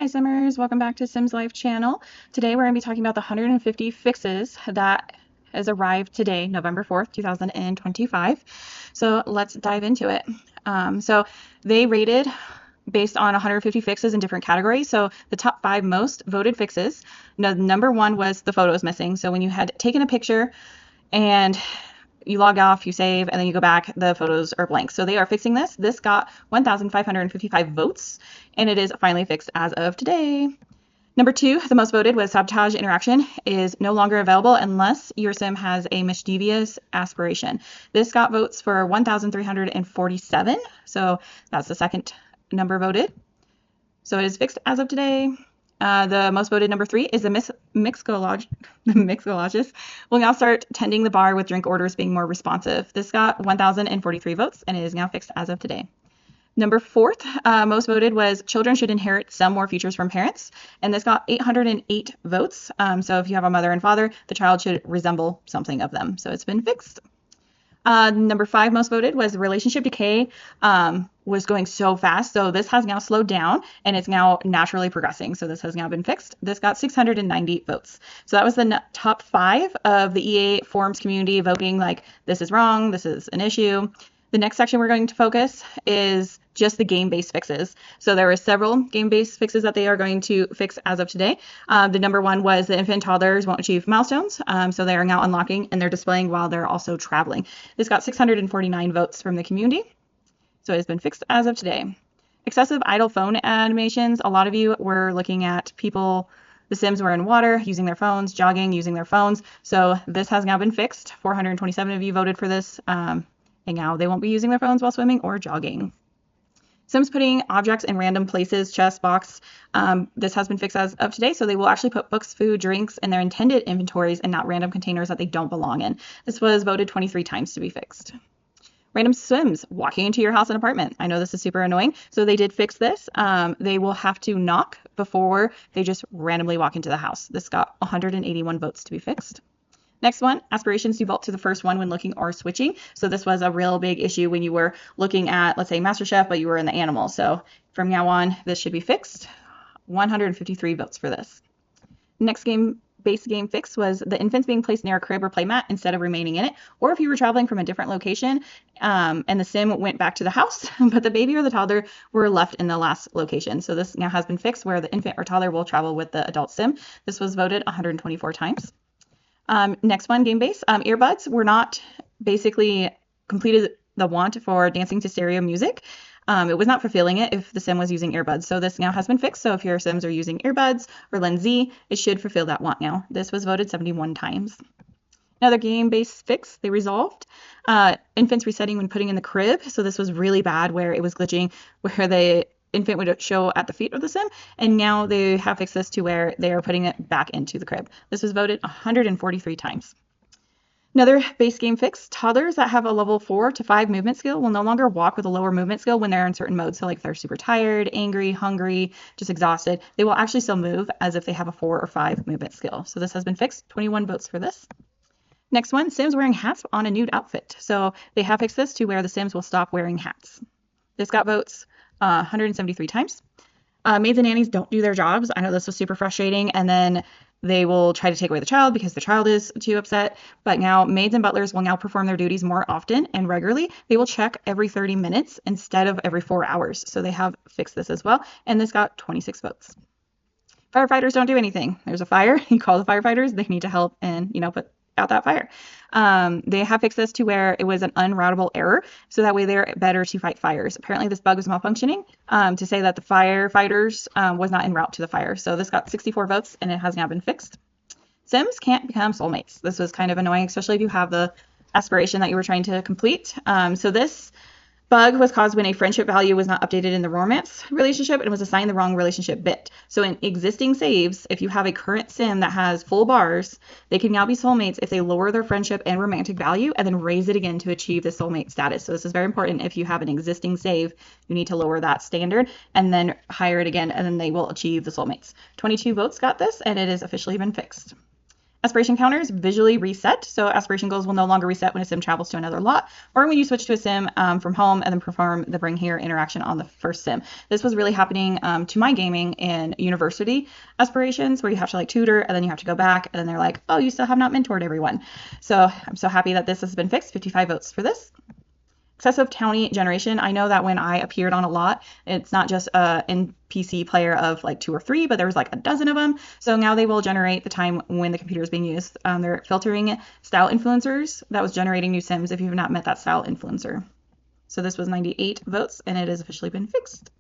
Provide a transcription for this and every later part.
Hi Simmers, welcome back to Sims Life channel. Today we're going to be talking about the 150 fixes that has arrived today, November 4th, 2025. So let's dive into it. So they rated based on 150 fixes in different categories. So the top 5 most voted fixes. Number 1 was the photos missing. So when you had taken a picture and you log off, you save, and then you go back, the photos are blank. So they are fixing this. This got 1,555 votes, and it is finally fixed as of today. Number 2, the most voted was sabotage interaction is no longer available unless your sim has a mischievous aspiration. This got votes for 1,347, so that's the second number voted. So it is fixed as of today. The most voted number 3 is the mixologist will now start tending the bar with drink orders being more responsive. This got 1,043 votes and it is now fixed as of today. Number 4th, most voted was children should inherit some more features from parents, and this got 808 votes. So if you have a mother and father, the child should resemble something of them. So it's been fixed. Number 5 most voted was relationship decay was going so fast. So this has now slowed down and it's now naturally progressing. So this has now been fixed. This got 690 votes. So that was the top 5 of the EA forums community voting like this is wrong, this is an issue. The next section we're going to focus is just the game-based fixes. So there were several game-based fixes that they are going to fix as of today. The number 1 was the infant toddlers won't achieve milestones. So they are now unlocking and they're displaying while they're also traveling. This got 649 votes from the community. So it has been fixed as of today. Excessive idle phone animations. A lot of you were looking at people, the Sims were in water, using their phones, jogging, using their phones. So this has now been fixed. 427 of you voted for this. And now they won't be using their phones while swimming or jogging. Sims putting objects in random places, chest, box. This has been fixed as of today, so they will actually put books, food, drinks in their intended inventories and not random containers that they don't belong in. This was voted 23 times to be fixed. Random Sims walking into your house and apartment. I know this is super annoying, so they did fix this. They will have to knock before they just randomly walk into the house. This got 181 votes to be fixed. Next one, aspirations default to the first one when looking or switching. So this was a real big issue when you were looking at, let's say, MasterChef, but you were in the animal. So from now on, this should be fixed. 153 votes for this. Next base game fix was the infants being placed near a crib or playmat instead of remaining in it. Or if you were traveling from a different location and the sim went back to the house, but the baby or the toddler were left in the last location. So this now has been fixed where the infant or toddler will travel with the adult sim. This was voted 124 times. Next one, game base. Earbuds were not basically completed the want for dancing to stereo music. It was not fulfilling it if the sim was using earbuds. So this now has been fixed. So if your sims are using earbuds or Lens Z, it should fulfill that want now. This was voted 71 times. Another game-based fix they resolved. Infants resetting when putting in the crib. So this was really bad where it was glitching, where the infant would show at the feet of the sim, and now they have fixed this to where they are putting it back into the crib. This was voted 143 times. Another base game fix, toddlers that have a level 4 to 5 movement skill will no longer walk with a lower movement skill when they're in certain modes. So like if they're super tired, angry, hungry, just exhausted, they will actually still move as if they have a 4 or 5 movement skill. So this has been fixed. 21 votes for this. Next one, Sims wearing hats on a nude outfit. So they have fixed this to where the Sims will stop wearing hats. This got votes 173 times. Maids and nannies don't do their jobs. I know this was super frustrating, and then they will try to take away the child because the child is too upset. But now maids and butlers will now perform their duties more often and regularly. They will check every 30 minutes instead of every 4 hours. So they have fixed this as well, and this got 26 votes. Firefighters don't do anything. There's a fire, you call the firefighters, they need to help and, put out that fire. They have fixed this to where it was an unroutable error, so that way they're better to fight fires. Apparently this bug was malfunctioning to say that the firefighters was not en route to the fire. So this got 64 votes and it has now been fixed. Sims can't become soulmates. This was kind of annoying, especially if you have the aspiration that you were trying to complete. So this bug was caused when a friendship value was not updated in the romance relationship and was assigned the wrong relationship bit. So in existing saves, if you have a current sim that has full bars, they can now be soulmates if they lower their friendship and romantic value and then raise it again to achieve the soulmate status. So this is very important. If you have an existing save, you need to lower that standard and then higher it again, and then they will achieve the soulmates. 22 votes got this, and it has officially been fixed. Aspiration counters visually reset, so aspiration goals will no longer reset when a sim travels to another lot or when you switch to a sim from home and then perform the bring here interaction on the first sim. This was really happening to my gaming in university aspirations where you have to like tutor and then you have to go back and then they're like, oh, you still have not mentored everyone. So I'm so happy that this has been fixed. 55 votes for this. Excessive townie generation. I know that when I appeared on a lot, it's not just a NPC player of like 2 or 3, but there was like a dozen of them. So now they will generate the time when the computer is being used. They're filtering style influencers that was generating new sims if you've not met that style influencer. So this was 98 votes and it has officially been fixed.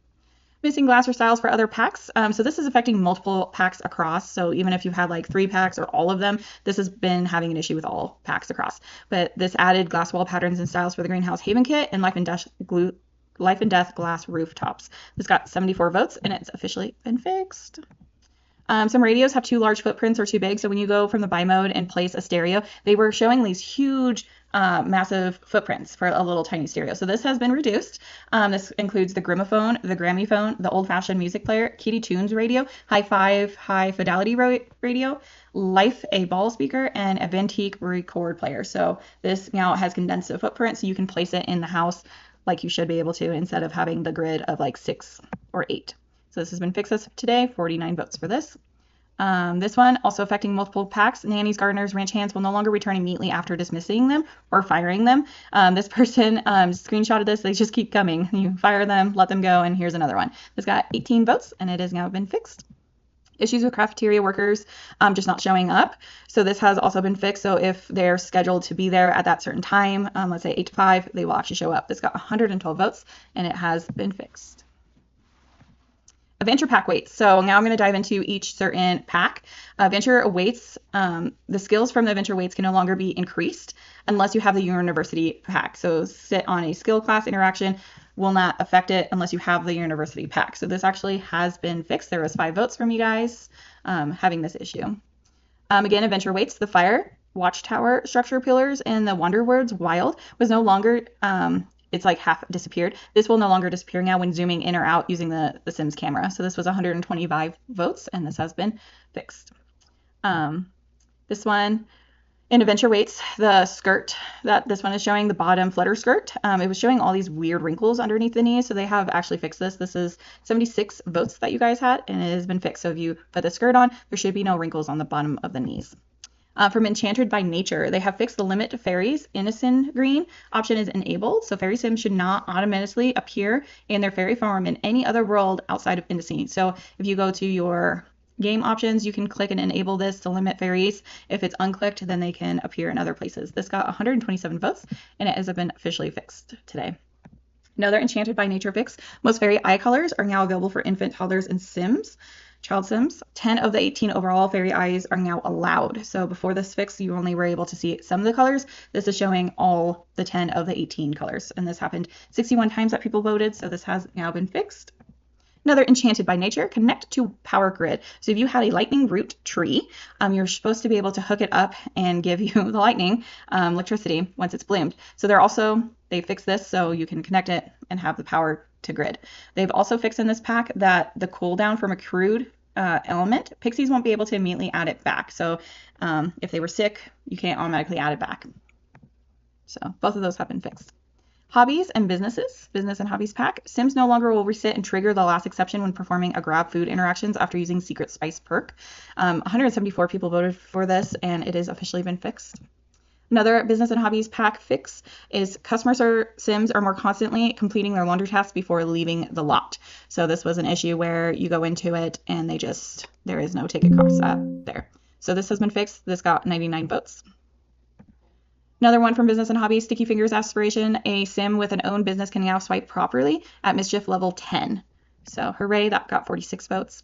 Missing glass or styles for other packs. So this is affecting multiple packs across. So even if you had like 3 packs or all of them, this has been having an issue with all packs across. But this added glass wall patterns and styles for the Greenhouse Haven kit and Life and Death glass rooftops. This got 74 votes and it's officially been fixed. Some radios have too large footprints or too big. So when you go from the buy mode and place a stereo, they were showing these huge massive footprints for a little tiny stereo. So this has been reduced. This includes the Grimaphone, the Grammyphone, the old-fashioned music player, Kitty Tunes radio, Hi-5 high fidelity radio, Life a ball speaker, and a Ventique record player. So this now has condensed the footprint so you can place it in the house like you should be able to instead of having the grid of like 6 or 8. So this has been fixed as of today, 49 votes for this. This one also affecting multiple packs. Nannies, gardeners, ranch hands will no longer return immediately after dismissing them or firing them. This person screenshotted this. They just keep coming. You fire them, let them go, and here's another one. This got 18 votes, and it has now been fixed. Issues with cafeteria workers just not showing up. So this has also been fixed. So if they're scheduled to be there at that certain time, let's say 8 to 5, they will actually show up. This got 112 votes, and it has been fixed. Adventure pack weights. So now I'm going to dive into each certain pack. Adventure weights, the skills from the adventure weights can no longer be increased unless you have the university pack. So sit on a skill class interaction will not affect it unless you have the university pack. So this actually has been fixed. There was 5 votes from you guys having this issue. Again, adventure weights, the fire, watchtower structure pillars, and the wonder words wild was no longer it's like half disappeared. This will no longer disappear now when zooming in or out using the Sims camera. So this was 125 votes and this has been fixed. This one in adventure weights, the skirt that this one is showing, the bottom flutter skirt, it was showing all these weird wrinkles underneath the knees. So they have actually fixed this. This is 76 votes that you guys had and it has been fixed. So if you put the skirt on, there should be no wrinkles on the bottom of the knees. From Enchanted by Nature, they have fixed the limit to fairies. Innocent green option is enabled, so fairy sims should not automatically appear in their fairy form in any other world outside of Indocene. So if you go to your game options, you can click and enable this to limit fairies. If it's unclicked, then they can appear in other places. This got 127 votes, and it has been officially fixed today. Another Enchanted by Nature fix, most fairy eye colors are now available for infant, toddlers, and sims. Child sims. 10 of the 18 overall fairy eyes are now allowed. So before this fix, you only were able to see some of the colors. This is showing all the 10 of the 18 colors. And this happened 61 times that people voted. So this has now been fixed. Another Enchanted by Nature, connect to power grid. So if you had a lightning root tree, you're supposed to be able to hook it up and give you the lightning electricity once it's bloomed. So they fixed this so you can connect it and have the power to grid. They've also fixed in this pack that the cooldown from accrued element, pixies won't be able to immediately add it back. So if they were sick, you can't automatically add it back. So both of those have been fixed. Hobbies and businesses, business and hobbies pack. Sims no longer will reset and trigger the last exception when performing a grab food interactions after using secret spice perk. 174 people voted for this and it has officially been fixed. Another business and hobbies pack fix is customer sims are more constantly completing their laundry tasks before leaving the lot. So this was an issue where you go into it and there is no ticket cost there. So this has been fixed. This got 99 votes. Another one from business and hobbies, Sticky Fingers aspiration. A sim with an own business can now swipe properly at mischief level 10. So hooray, that got 46 votes.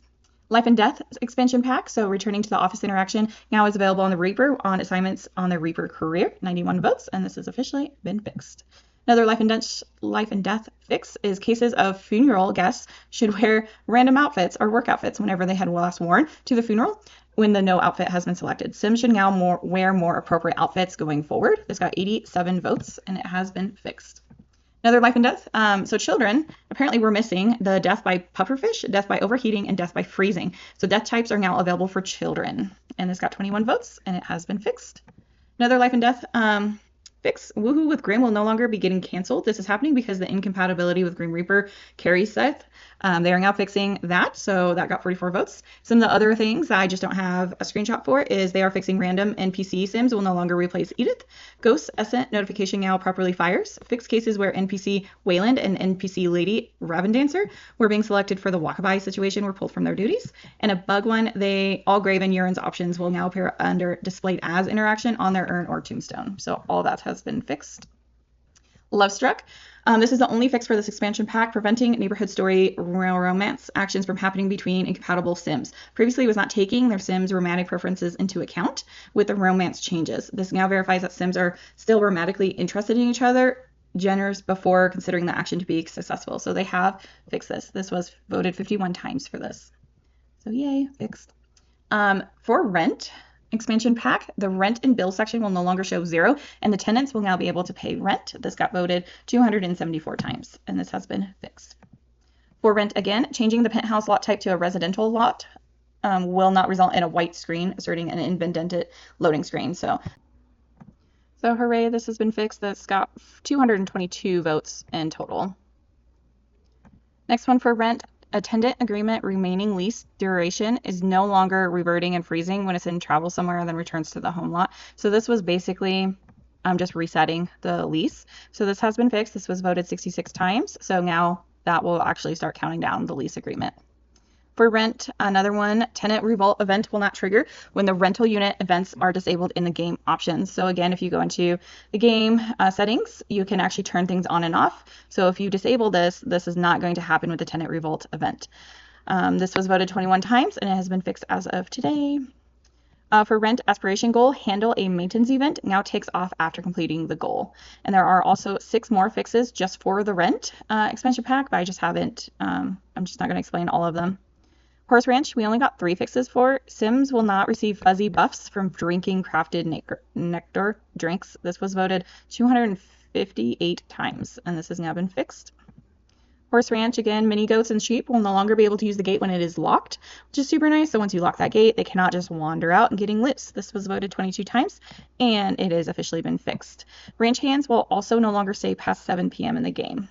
Life and Death expansion pack, so returning to the office interaction, now is available on the Reaper on assignments on the Reaper career, 91 votes, and this has officially been fixed. Another Life and Death fix is cases of funeral guests should wear random outfits or work outfits whenever they had last worn to the funeral when the no outfit has been selected. Sims should now wear more appropriate outfits going forward. This got 87 votes, and it has been fixed. Another life and death. So children apparently were missing the death by pufferfish, death by overheating, and death by freezing. So death types are now available for children. And this got 21 votes, and it has been fixed. Another life and death fix. Woohoo with Grim will no longer be getting canceled. This is happening because the incompatibility with Grim Reaper carries Seth. They are now fixing that, so that got 44 votes. Some of the other things that I just don't have a screenshot for is they are fixing random NPC sims will no longer replace Edith. Ghost Essence notification now properly fires. Fixed cases where NPC Wayland and NPC Lady Raven Dancer were being selected for the walkabout situation were pulled from their duties. And a bug one, all grave and urines options will now appear under displayed as interaction on their urn or tombstone. So all that has been fixed. Lovestruck. This is the only fix for this expansion pack, preventing neighborhood story romance actions from happening between incompatible sims. Previously, it was not taking their sims' romantic preferences into account with the romance changes. This now verifies that sims are still romantically interested in each other genders before considering the action to be successful. So they have fixed this. This was voted 51 times for this. So yay, fixed. For rent expansion pack, the rent and bill section will no longer show 0, and the tenants will now be able to pay rent. This got voted 274 times, and this has been fixed. For rent again, changing the penthouse lot type to a residential lot will not result in a white screen, asserting an indented loading screen. So hooray, this has been fixed. This got 222 votes in total. Next one for rent. A tenant agreement remaining lease duration is no longer reverting and freezing when it's in travel somewhere and then returns to the home lot. So this was basically just resetting the lease. So this has been fixed. This was voted 66 times. So now that will actually start counting down the lease agreement. For rent, another one, tenant revolt event will not trigger when the rental unit events are disabled in the game options. So again, if you go into the game settings, you can actually turn things on and off. So if you disable this, this is not going to happen with the tenant revolt event. This was voted 21 times, and it has been fixed as of today. For rent aspiration goal, handle a maintenance event now takes off after completing the goal. And there are also 6 more fixes just for the rent expansion pack, but I just haven't, I'm just not going to explain all of them. Horse Ranch, we only got 3 fixes for. Sims will not receive fuzzy buffs from drinking crafted nectar drinks. This was voted 258 times, and this has now been fixed. Horse Ranch, again, mini goats and sheep will no longer be able to use the gate when it is locked, which is super nice. So once you lock that gate, they cannot just wander out and getting loose. This was voted 22 times, and it has officially been fixed. Ranch hands will also no longer stay past 7 p.m. in the game.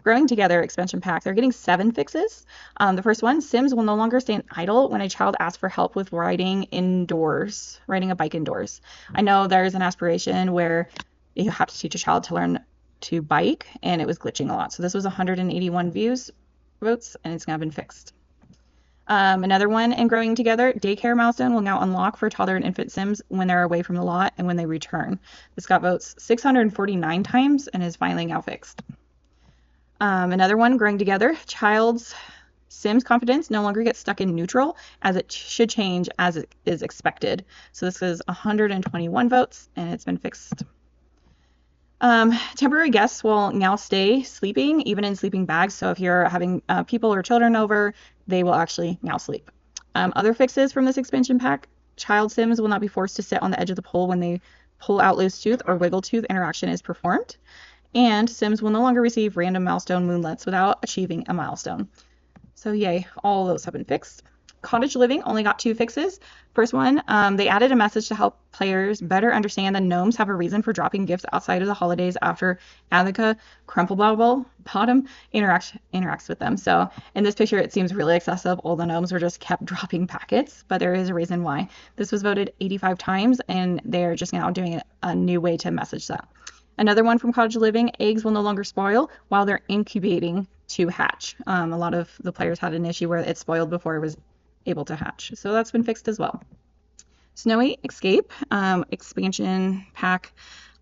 Growing Together expansion pack, they're getting 7 fixes. The first one, Sims will no longer stand idle when a child asks for help with riding a bike indoors. I know there's an aspiration where you have to teach a child to learn to bike, and it was glitching a lot. So this was 181 votes, and it's now been fixed. Another one in Growing Together, daycare milestone will now unlock for toddler and infant Sims when they're away from the lot and when they return. This got votes 649 times and is finally now fixed. Another one, Growing Together, child's Sims confidence no longer gets stuck in neutral, as it should change as it is expected. So this is 121 votes, and it's been fixed. Temporary guests will now stay sleeping, even in sleeping bags. So if you're having people or children over, they will actually now sleep. Other fixes from this expansion pack, child Sims will not be forced to sit on the edge of the pole when they pull out loose tooth or wiggle tooth interaction is performed. And Sims will no longer receive random milestone moonlets without achieving a milestone. So yay, all those have been fixed. Cottage Living only got 2 fixes. First one, they added a message to help players better understand that gnomes have a reason for dropping gifts outside of the holidays after Attica Crumplebottom interacts with them. So in this picture, it seems really excessive. All the gnomes were just kept dropping packets, but there is a reason why. This was voted 85 times, and they're just now doing a new way to message that. Another one from Cottage Living, eggs will no longer spoil while they're incubating to hatch. A lot of the players had an issue where it spoiled before it was able to hatch. So that's been fixed as well. Snowy Escape, expansion pack,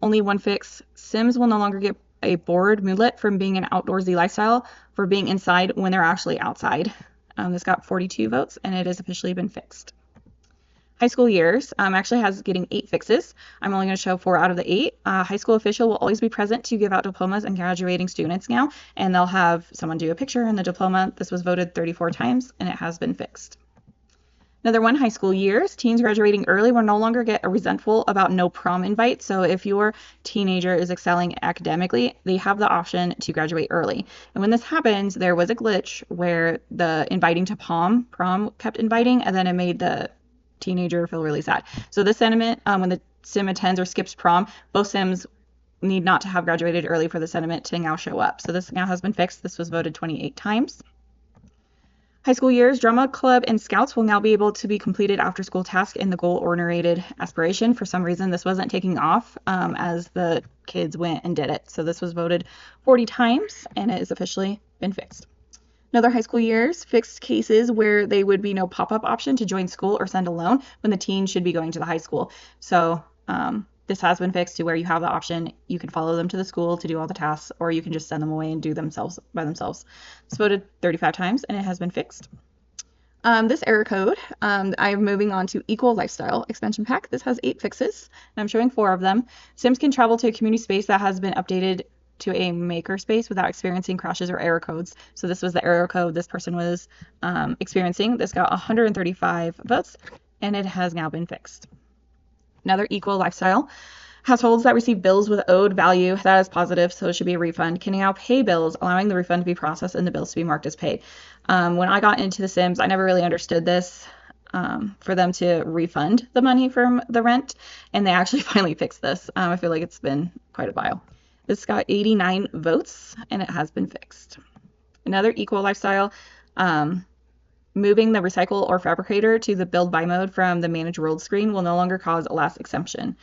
only 1 fix. Sims will no longer get a bored moodlet from being an outdoorsy lifestyle for being inside when they're actually outside. This got 42 votes, and it has officially been fixed. High school years actually has getting 8 fixes. I'm only going to show 4 out of the 8. High school official will always be present to give out diplomas and graduating students now, and they'll have someone do a picture in the diploma. This was voted 34 times, and it has been fixed. Another one, high school years. Teens graduating early will no longer get resentful about no prom invite. So if your teenager is excelling academically, they have the option to graduate early. And when this happens, there was a glitch where the inviting to prom kept inviting, and then it made the teenager feel really sad. So this sentiment, when the sim attends or skips prom, both sims need not to have graduated early for the sentiment to now show up. So this now has been fixed. This was voted 28 times. High school years, drama club and scouts will now be able to be completed after school task in the goal-oriented aspiration. For some reason, this wasn't taking off as the kids went and did it. So this was voted 40 times and it has officially been fixed. Another high school years, fixed cases where they would be no pop-up option to join school or send a loan when the teen should be going to the high school. So this has been fixed to where you have the option. You can follow them to the school to do all the tasks, or you can just send them away and do themselves by themselves. It's voted 35 times and it has been fixed. This error code, I'm moving on to Equal Lifestyle expansion pack. This has 8 fixes and I'm showing 4 of them. Sims can travel to a community space that has been updated to a maker space without experiencing crashes or error codes. So this was the error code this person was experiencing. This got 135 votes and it has now been fixed. Another Equal Lifestyle. Households that receive bills with owed value, that is positive, so it should be a refund, can now pay bills, allowing the refund to be processed and the bills to be marked as paid. When I got into The Sims, I never really understood this, for them to refund the money from the rent, and they actually finally fixed this. I feel like it's been quite a while. This got 89 votes, and it has been fixed. Another Equal Lifestyle. Moving the recycle or fabricator to the build by mode from the manage world screen will no longer cause a last exemption.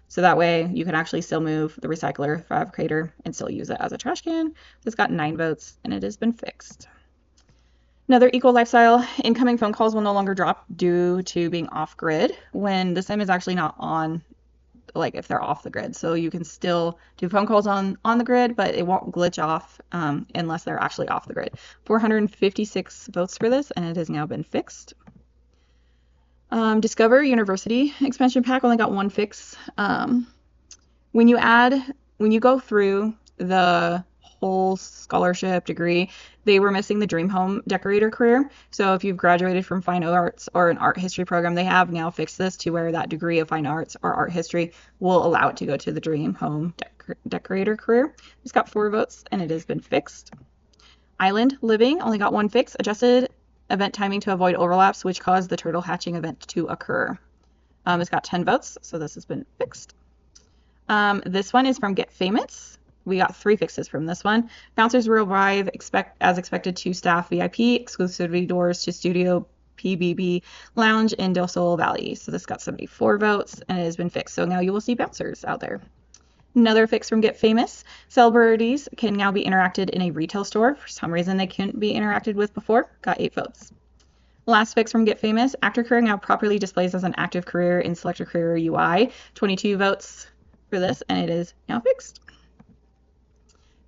So that way you can actually still move the recycler fabricator and still use it as a trash can. This got 9 votes and it has been fixed. Another Equal Lifestyle, incoming phone calls will no longer drop due to being off grid when the sim is actually not on, like if they're off the grid. So you can still do phone calls on the grid, but it won't glitch off unless they're actually off the grid. 456 votes for this, and it has now been fixed. Discover University expansion pack only got 1 fix. When you go through the whole scholarship degree, they were missing the dream home decorator career. So if you've graduated from fine arts or an art history program, they have now fixed this to where that degree of fine arts or art history will allow it to go to the dream home decorator career. It's got 4 votes and it has been fixed. Island living only got 1 fix. Adjusted event timing to avoid overlaps, which caused the turtle hatching event to occur. It's got 10 votes, so this has been fixed. This one is from Get Famous. We got 3 fixes from this one. Bouncers will arrive as expected to staff VIP, exclusivity doors to Studio PBB Lounge in Del Sol Valley. So this got 74 votes and it has been fixed. So now you will see bouncers out there. Another fix from Get Famous. Celebrities can now be interacted in a retail store. For some reason they couldn't be interacted with before. Got 8 votes. Last fix from Get Famous. Actor career now properly displays as an active career in Selector Career UI. 22 votes for this and it is now fixed.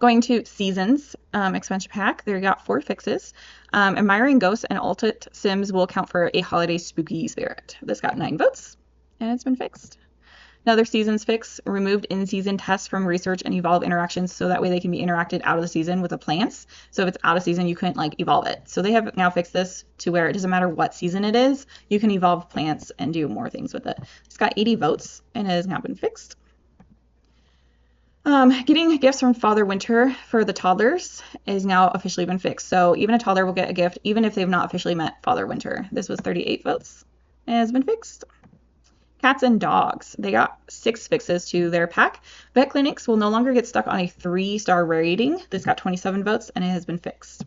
Going to Seasons expansion pack, there you got 4 fixes. Admiring Ghosts and Altit Sims will count for a holiday spooky spirit. This got 9 votes, and it's been fixed. Another Seasons fix, removed in-season tests from research and evolve interactions so that way they can be interacted out of the season with the plants. So if it's out of season, you couldn't like evolve it. So they have now fixed this to where it doesn't matter what season it is, you can evolve plants and do more things with it. It's got 80 votes, and it has now been fixed. Getting gifts from Father Winter for the toddlers is now officially been fixed. So even a toddler will get a gift even if they've not officially met Father Winter. This was 38 votes and has been fixed. Cats and dogs, they got 6 fixes to their pack. Vet clinics will no longer get stuck on a 3-star rating. This got 27 votes and it has been fixed.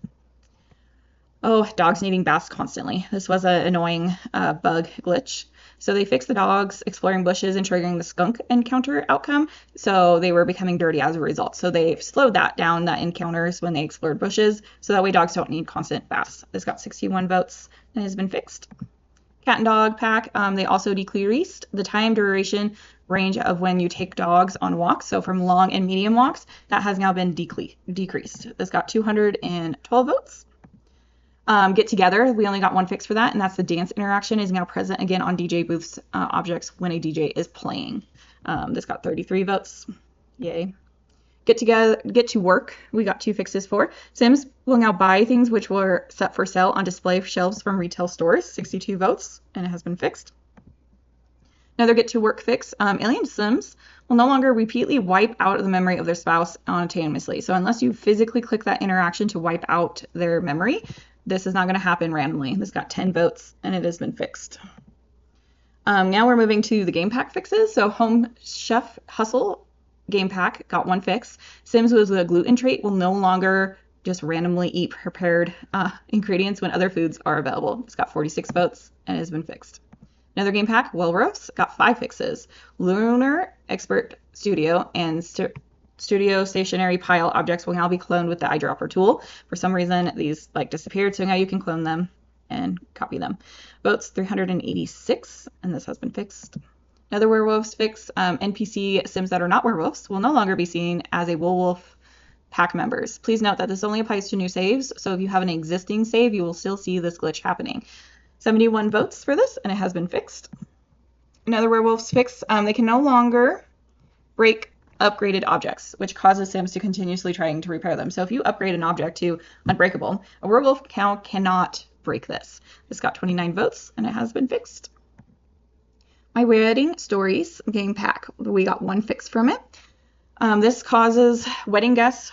Oh, dogs needing baths constantly. This was an annoying bug glitch. So they fixed the dogs exploring bushes and triggering the skunk encounter outcome. So they were becoming dirty as a result. So they've slowed that down, that encounters when they explored bushes. So that way dogs don't need constant baths. This got 61 votes and has been fixed. Cat and dog pack, they also decreased the time duration range of when you take dogs on walks. So from long and medium walks, that has now been decreased. This got 212 votes. Get together, we only got 1 fix for that, and that's the dance interaction is now present again on DJ booths objects when a DJ is playing. This got 33 votes. Yay. Get to work. We got 2 fixes for. Sims will now buy things which were set for sale on display shelves from retail stores. 62 votes, and it has been fixed. Another get to work fix. Alien Sims will no longer repeatedly wipe out the memory of their spouse autonomously. So unless you physically click that interaction to wipe out their memory, this is not going to happen randomly. This got 10 votes, and it has been fixed. Now we're moving to the game pack fixes. So Home Chef Hustle game pack got 1 fix. Sims with a gluten trait will no longer just randomly eat prepared ingredients when other foods are available. It's got 46 votes, and it has been fixed. Another game pack, Well Roast, got 5 fixes. Lunar Expert Studio and Studio stationary pile objects will now be cloned with the eyedropper tool. For some reason, these disappeared, so now you can clone them and copy them. Votes 386, and this has been fixed. Another werewolves fix, NPC Sims that are not werewolves will no longer be seen as a werewolf pack members. Please note that this only applies to new saves, so if you have an existing save, you will still see this glitch happening. 71 votes for this, and it has been fixed. Another werewolves fix, they can no longer break upgraded objects, which causes Sims to continuously trying to repair them. So if you upgrade an object to unbreakable, a werewolf cow cannot break this. This got 29 votes, and it has been fixed. My Wedding Stories game pack, we got 1 fix from it. This causes wedding guests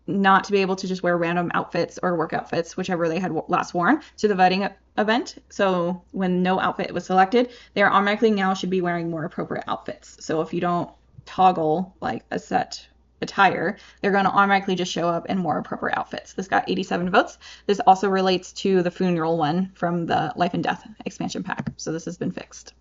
not to be able to just wear random outfits or work outfits, whichever they had last worn, to the wedding event. So when no outfit was selected, they are automatically now should be wearing more appropriate outfits. So if you don't toggle a set attire, they're going to automatically just show up in more appropriate outfits. This got 87 votes. This also relates to the funeral one from the Life and Death expansion pack. So this has been fixed.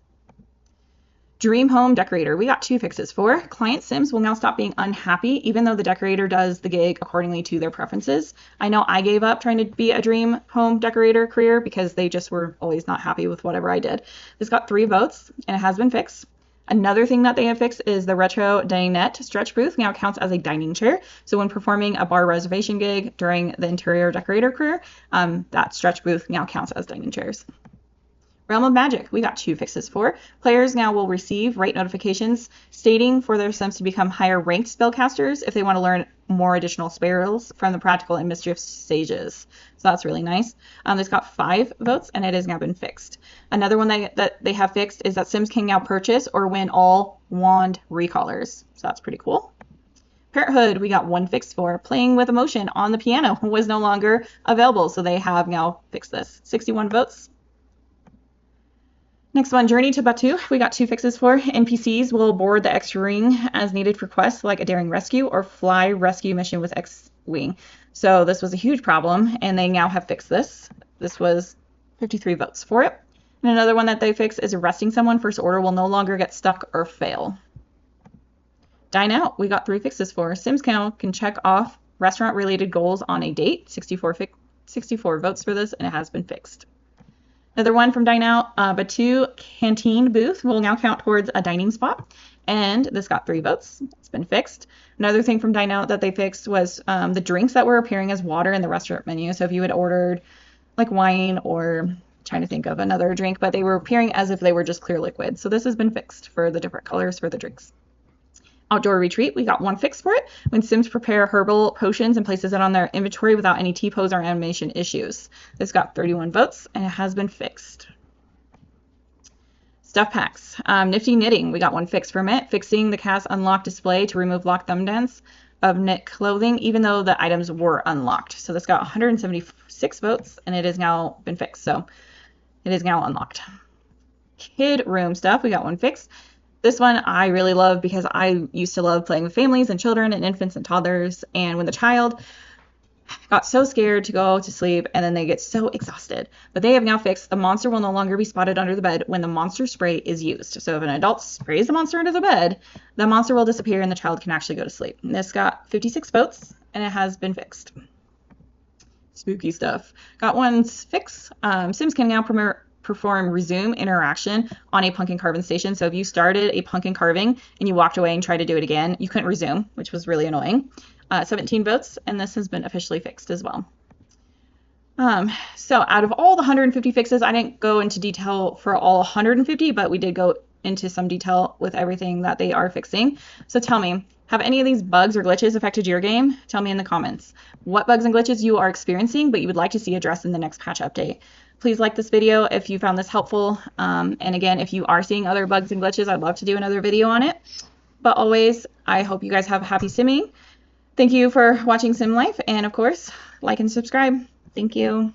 Dream Home Decorator, we got 2 fixes for. Client Sims will now stop being unhappy, even though the decorator does the gig accordingly to their preferences. I know I gave up trying to be a Dream Home Decorator career because they just were always not happy with whatever I did. This got 3 votes, and it has been fixed. Another thing that they have fixed is the Retro Dinette stretch booth now counts as a dining chair. So when performing a bar reservation gig during the interior decorator career, that stretch booth now counts as dining chairs. Realm of Magic, we got 2 fixes for. Players now will receive rate notifications stating for their Sims to become higher ranked spellcasters if they want to learn more additional spells from the practical and mischief stages. So that's really nice. This got 5 votes, and it has now been fixed. Another one that they have fixed is that Sims can now purchase or win all wand recallers. So that's pretty cool. Parenthood, we got 1 fix for. Playing with emotion on the piano was no longer available, so they have now fixed this. 61 votes. Next one, Journey to Batuu, we got 2 fixes for. NPCs will board the X-Wing as needed for quests like a daring rescue or fly rescue mission with X-Wing. So this was a huge problem, and they now have fixed this. This was 53 votes for it. And another one that they fixed is arresting someone first order will no longer get stuck or fail. Dine Out, we got 3 fixes for. Sims can check off restaurant-related goals on a date. 64 votes for this, and it has been fixed. Another one from Dine Out, Batuu Canteen booth will now count towards a dining spot, and this got 3 votes. It's been fixed. Another thing from Dine Out that they fixed was the drinks that were appearing as water in the restaurant menu. So if you had ordered wine or trying to think of another drink, but they were appearing as if they were just clear liquid. So this has been fixed for the different colors for the drinks. Outdoor Retreat, we got 1 fix for it. When Sims prepare herbal potions and places it on their inventory without any T-pose or animation issues. This got 31 votes, and it has been fixed. Stuff packs. Nifty Knitting, we got 1 fix from it. Fixing the cast unlock display to remove locked thumbnails of knit clothing, even though the items were unlocked. So this got 176 votes, and it has now been fixed. So it is now unlocked. Kid room stuff, we got 1 fix. This one I really love because I used to love playing with families and children and infants and toddlers. And when the child got so scared to go to sleep and then they get so exhausted. But they have now fixed the monster will no longer be spotted under the bed when the monster spray is used. So if an adult sprays the monster under the bed, the monster will disappear and the child can actually go to sleep. And this got 56 votes, and it has been fixed. Spooky stuff. Got 1 fix. Sims can now perform resume interaction on a pumpkin carving station. So if you started a pumpkin carving and you walked away and tried to do it again, you couldn't resume, which was really annoying. 17 votes, and this has been officially fixed as well. So out of all the 150 fixes, I didn't go into detail for all 150, but we did go into some detail with everything that they are fixing. So tell me, Have any of these bugs or glitches affected your game? Tell me in the comments what bugs and glitches you are experiencing but you would like to see addressed in the next patch update. Please like this video if you found this helpful. And again, if you are seeing other bugs and glitches, I'd love to do another video on it. But always, I hope you guys have happy simming. Thank you for watching Sim Life, and of course, like and subscribe. Thank you.